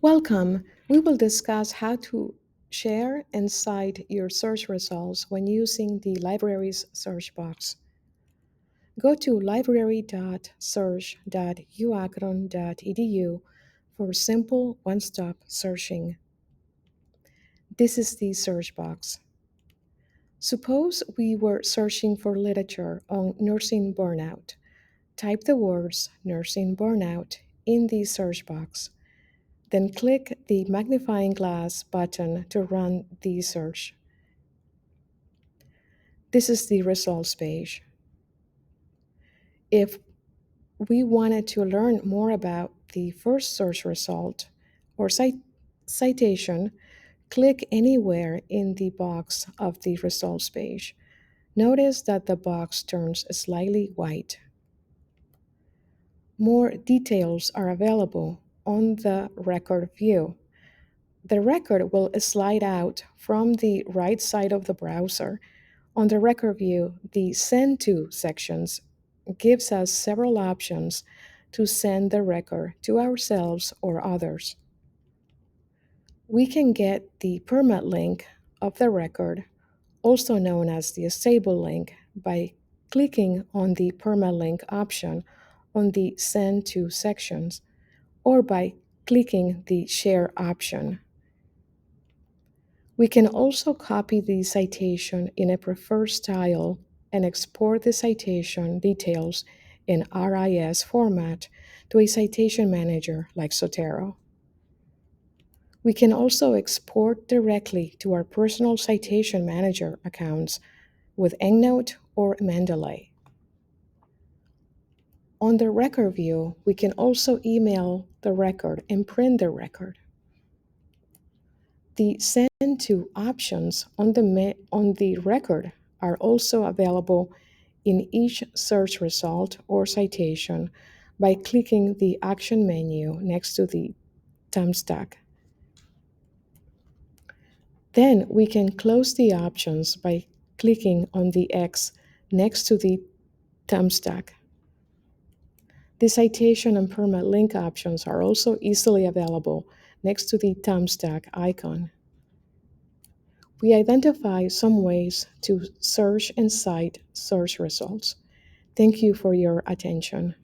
Welcome. We will discuss how to share and cite your search results when using the library's search box. Go to library.search.uacron.edu for simple one-stop searching. This is the search box. Suppose we were searching for literature on nursing burnout. Type the words nursing burnout in the search box. Then click the magnifying glass button to run the search. This is the results page. If we wanted to learn more about the first search result or citation, click anywhere in the box of the results page. Notice that the box turns slightly white. More details are available on the record view. The record will slide out from the right side of the browser. On the record view, the Send To sections gives us several options to send the record to ourselves or others. We can get the permit link of the record, also known as the stable link, by clicking on the permalink option on the Send To sections or by clicking the Share option. We can also copy the citation in a preferred style and export the citation details in RIS format to a citation manager like Zotero. We can also export directly to our personal citation manager accounts with EndNote or Mendeley. On the record view, we can also email the record and print the record. The Send To options on the record are also available in each search result or citation by clicking the action menu next to the thumbstack. Then we can close the options by clicking on the X next to the thumbstack. The citation and permalink options are also easily available next to the thumbstack icon. We identify some ways to search and cite search results. Thank you for your attention.